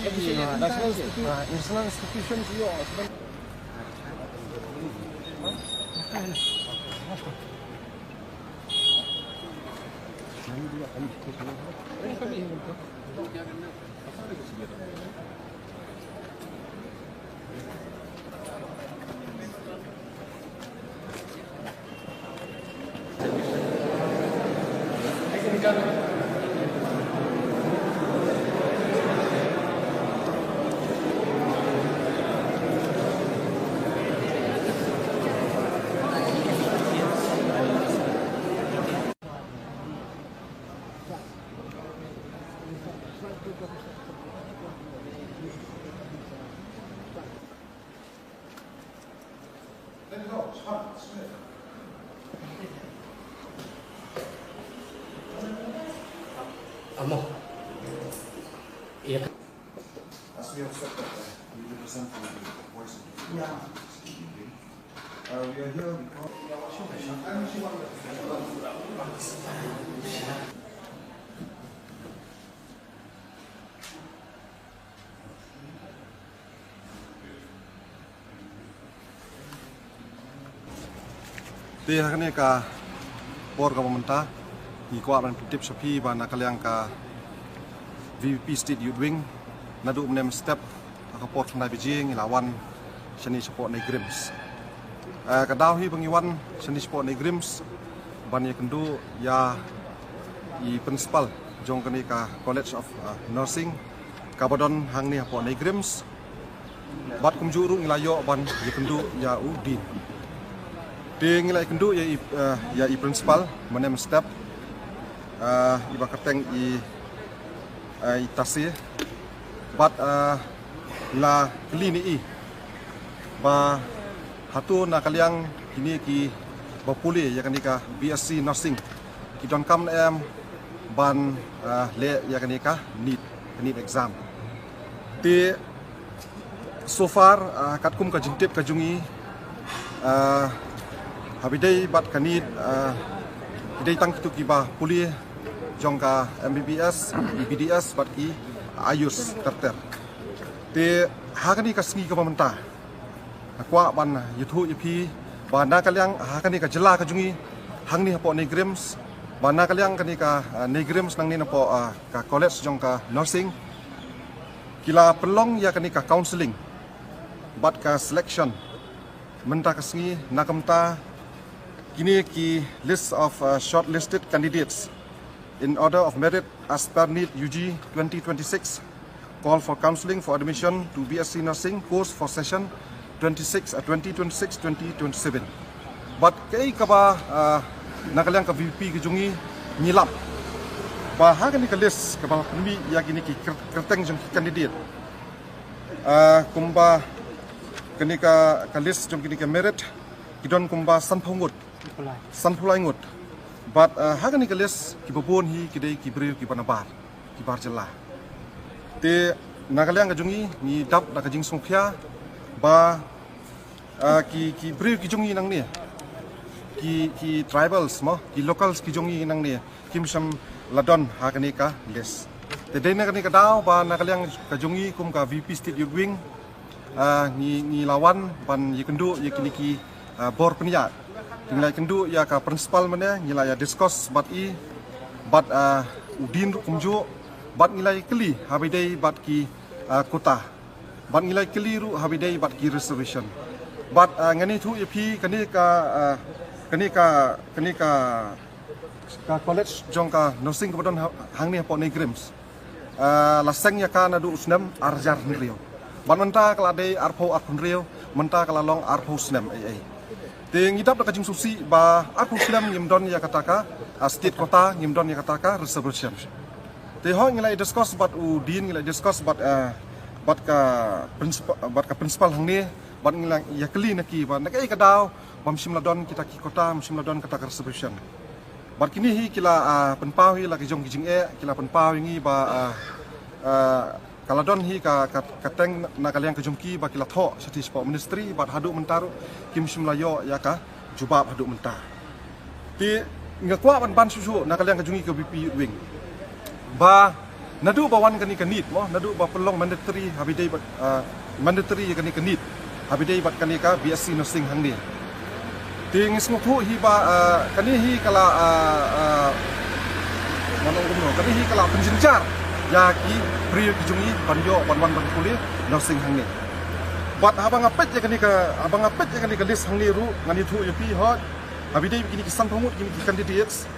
national institutions yo. Amo. Iya. As we have said that we represent the voice of the people. Yeah. We are here because Di hari ini ka por ka pemerintah di kuat dan tip sepi bana kalian ka VVP State Youth Wing nadu menem step ka por sunai Beijing lawan seni support nei Grims. Kadau hi pengiwan seni support nei Grims ban ye kendu ya i principal jong kani ka College of Nursing kabadon hang ni support nei Grims bat kumjuru ngilayo ban ye kendu ya udin. Di ngilai kendu ya i principal menem step i bakateng i tasi bat la klini i ba hatu na kaliang kini ki bapuli ya kanika BSc nursing ki don kam em ban le ya kanika need exam di so far katkum ka jingtip ka jungi habidai bat kanit idai tang kitu kiba puli jongka MBBS IBDS bat ki ayus terter te hakani ka sngi ka pemerintah akwa ban yuthu ipi bana kalyang hakani ka jela ka jungi hangni hapo nei Grims bana kalyang kani ka nei Grims nang ni napo ka college jongka nursing kila pelong ya kani ka counseling bat ka selection menta ka sngi nakamta kini ki list of shortlisted candidates in order of merit as per NEET UG 2026 call for counseling for admission to BSc Nursing course for session 2026-2027. But kay kaba nakalang ka VP kejungi ngilap. Bahag ni ka list kaba kami ya kini ki kerteng jong candidate. Kumba kini ka list jong kini ka merit kidon kumba sanpulai ngut but hagani kalis kibabon hi kidai kibril kibanabar kibar jela te nagalyang kajungi ni dap na kajing songphya ba ki bril kijungi nang ni ki tribals mo ki locals kijungi nang ni kimsam ladon hagani ka les te dai nagani ka daw ba nagalyang kajungi kum ka VP State Youth Wing ni lawan ban yikendu yikiniki bor peniat nilai kendu ya ka principal mana nilai ya discuss bat udin kumju bat nilai keli habidai bat ki kota bat nilai keli ru habidai bat ki reservation bat ngani thu ipi kani ka college jongka nursing kemudian hangni hapo nei Grims laseng ya ka nadu usnam arjar nrio bat menta kaladai arpo arpunrio menta kalalong arpo usnam ai Ting idap da kajing susi ba aku Islam ngimdon ya kataka state kota ngimdon ya kataka reservation. Te ho ngilai discuss bat udin ngilai discuss bat ka principal hangni bat ngilai ya keli naki ba nakai kadaw bam simladon kita ki kota simladon kataka reservation. Bat kini hi kila penpau hi lagi jong kijing kila penpau ngi ba kaladon hi kateng nakaliang kejumki ba kila tho sati sport ministry bat hadu mentaru kim simlayo ya ka jubab hadu mentah ti ngakwa ban susu nakaliang kejungi ke BP Wing ba nadu bawan kani kanit mo nadu ba pelong mandatory habidai mandatory kani kanit habidai bat kani ka BSc nursing hang ni ting smuthu hi ba kani hi kala manong umno kani hi kala penjenjar ya ki pri ki jungi banjo banwan ban kuliah nursing hang ni bat abang apet ya kani ka list hang ni ru ngani thu ya pi hot habidai kini kisan pamut kini candidates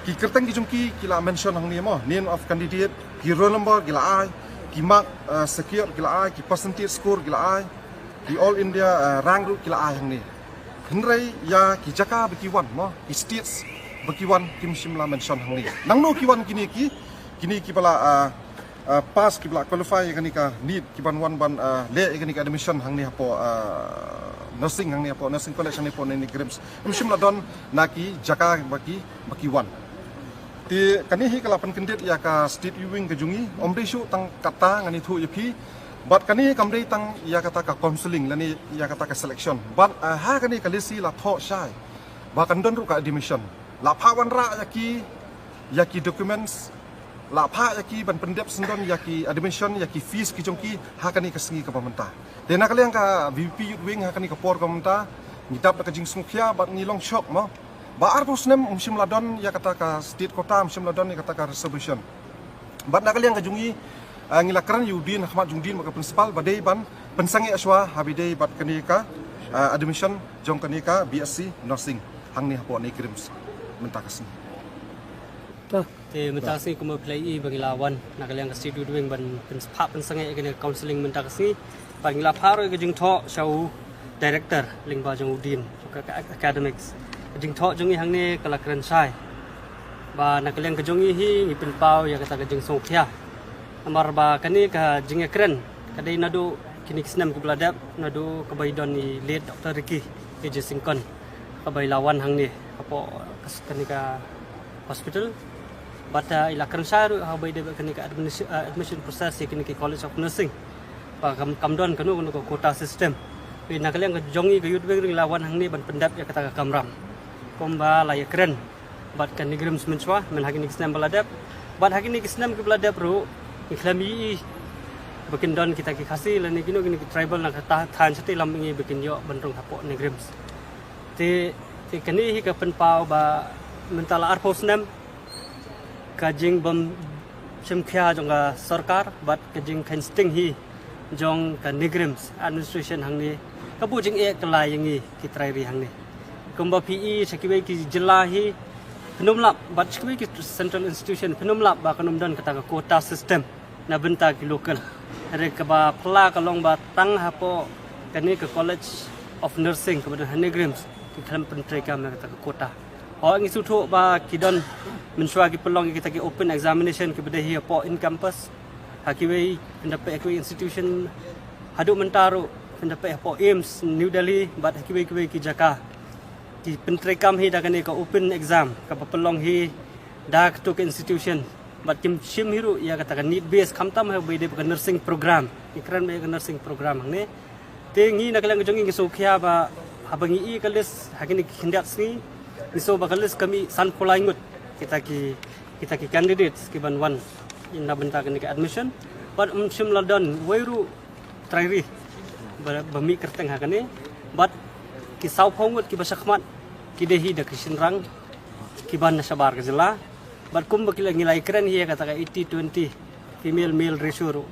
ki kerteng ki jungki kila mention hang ni mo name of candidate ki roll number kila ai ki mark secure kila ai ki percentage score kila ai ki all India rank ru kila ai hang ni henrei ya ki jaka baki wan mo ki states baki wan kim shimla mention hang ni nang no ki wan kini ki bala pass ki bala qualify kani ka need ki ban wan ban le kani ka admission hang ni hapo nursing hang ni hapo nursing college hang ni po ni grims kim shimla don naki jaka baki wan ti kani hi kala pan kendit ya ka state viewing ke jungi omri shu tang kata ngani thu yapi but kani kamri tang ya kata ka counseling lani ya kata ka selection but ha kani kalisi la tho shai ba kan don ru ka admission la phawan ra yaki documents la pha yaki ban pendep sendon yaki admission yaki fees ki jongki ha kani ka singi ka pamenta dena kaliang ka VP youth wing ha kani ka por pamenta ngidap ka jing smukhya bat ngilong shop mo ba arbus nem umsim ladon ya kata ka state kota umsim ladon ya kata ka resolution bat nak kaliang ka jungi ngilakran yudin Ahmad Jungdin maka principal badai ban pensangi aswa habidai bat kani ka admission jong kani ka BSc nursing hang ni hapo ni krims mentakasni te mentasi kuma play bangilawan nak kaliang ka state doing ban principal pensangi kani counseling mentakasni bangila pharo ka jing tho shau director lingba Jungdin ka academics jing tho jungi hang ni kala kran sai ba nak kaliang ka jungi hi ngipin pau ya kata ka jing songkhya amar ba kani ka jing ekren kadai nadu kini kisnam ku bladap nadu kabaidon ni lead Dr. Ricky ke Singkon kabailawan hang ni apo kani ka hospital bata ila kran saru habai de kani ka admission process kini ke college of nursing ba kamdon kanu ko quota system pi nak kaliang ka jongi ka youth wing lawan hang ni ban pendap ya kata ka kamram komba la ekren bat kan nigrim semenswa men hakini kisnam bladap bat hakini kisnam ke bladap ru ikhlami bikin don kita ki khasi lan ni gini tribal nak than sati lam ngi bikin yo bandrung hapo negrims te kani hi ka pen pau ba mentala arposnam kajing bam semkhya jong ka sarkar bat kajing khansting hi jong ka negrims administration hang ni kabu jing e kelai yangi ki trairi hang ni kumba PE sakiwe ki jilla hi penumlap bat sakiwe ki central institution penumlap ba kanum don kata ka quota system na benta ki local are ka ba pla ka long ba tang hapo kani ka college of nursing kemudian hanegrims ki klam pentreka me kata ka quota o ngi suthu ba kidon menswa ki pelong kita ki open examination ki bedahi hapo in campus hakiwe pendapat ki institution hadu mentaru pendapat hapo AIMS New Delhi bat hakiwe ki Jaka ki pentrekam hi da kani ka open exam ka pelong hi da to ke institution bat kim shim hiru ya katakan need base khamtam ha bede ka nursing program ikran be ka nursing program hangne te ngi nakalang jongi ngi sokhya ba habangi I kalis hakini kindat sni iso ba kalis kami san polaingut kita ki candidates ki ban wan inna benta kani ka admission bat shim ladon wairu trairi bami kerteng hakane bat ki sau phongut ki basakmat ki dehi da kishinrang ki ban nasabar ka jela bat kum bakila ngilai keren hi kata ka 80-20 female male ratio ru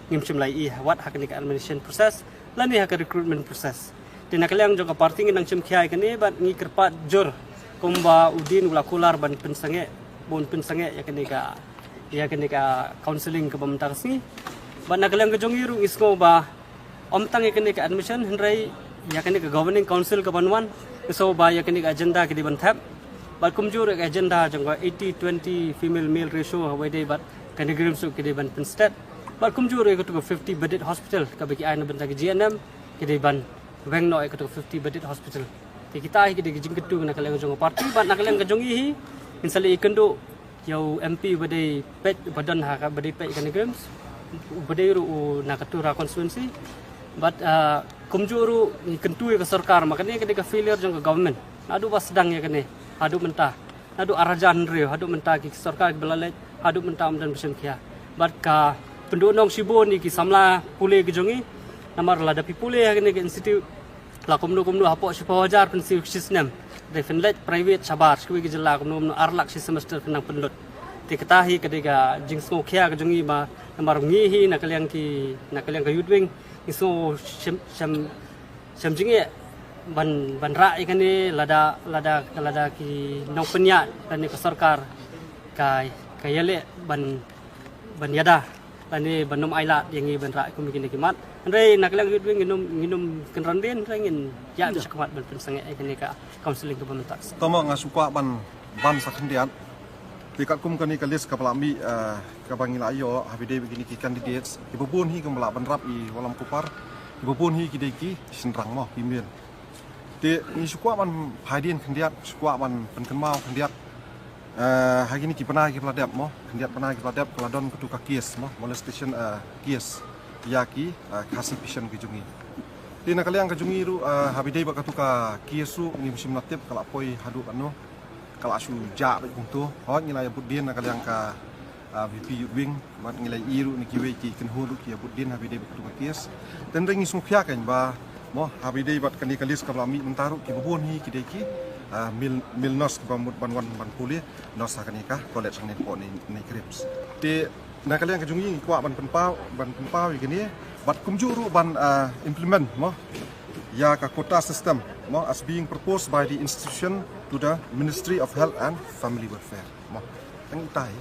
ngimsim lai I wat hakani ka admission process lani hak recruitment process tin nakaliang jong ka parting nang sim khai kani bat ngi kerpat jor kumba udin ula kular ban pensange bon pensange ya kani ka counseling ka bamta kasi bat nakaliang ka jong iru isko ba omtang ya kani ka admission henrai ya kani ka governing council ka banwan so ba ya kani ka agenda ki di banthap bat kumjur ek agenda jangwa 80-20 female male ratio hawai dei bat kanigrim su kide ban penstat bat kumjur ek to 50 bedded hospital ka bagi aina benta ki GNM kide ban wengno ek to 50 bedded hospital ti kita hi kide jing ketu na kaleng jong party bat na kaleng jong hi insali ikendo yau MP badai pet badan ha ka badai pet kanigrim badai ru na katura constituency but kumjuru kentu ke sarkar makanya kide ka failure jong government adu bas sedang ya kene adu mentah adu arajan rio adu mentah ki sarkar belalai adu mentah dan besemkhya bat ka penduduk nong Shibo ni ki samla pule ke jongi namar lada pi pule hakene ke institute la komno hapo sipa wajar pensi sistem defenlet private sabar skwi ke jela komno arlak si semester penang pendut ti ketahi ketika jingso khia ke jongi ba namar ngihi nakaliang ka yudwing iso sem jingi ban ra ikane lada ki nong penya dan ke sarkar kai yale ban yada lani banom aila yang ban ra ko mikini kimat andre naklang yudwing nginum kenrandin rangin ya sekuat ban pensange ikane ka counseling ke pemerintah Tama ngasuka ban sakendiat tikat kum kani kalis kapalami kabangila ayo habide begini ki candidates ibupun hi kembala banrap I walam kupar ibupun hi kideki senrang mo himien te ni suka ban haidin kendiat suka ban penkenmau kendiat hari ini kita ki peladap mo kendiat pernah ki peladap keladon ketuka kies mo molestation kies yaki kasih pisang kejungi di nakaliang kejungi ru habide bak ketuka kiesu ni musim natip kalau poi hadu anu kalau asu ja untuk hot ngilai budin nakaliang ka VP Yudwing mat ngilai iru ni kiwe ki kenhuru ki budin habide bak ketuka kies dan ringi sungpia kan ba mo habide bat kalis kapalami mentaru ki bubun hi kideki mil nos bamut banwan ban pulih nos akanika college ni po ni krips te nakaliang kejungi kwa ban penpau igini bat kumjuru ban implement mo ya ka quota system mo as being proposed by the institution to the Ministry of Health and Family Welfare mo ang itai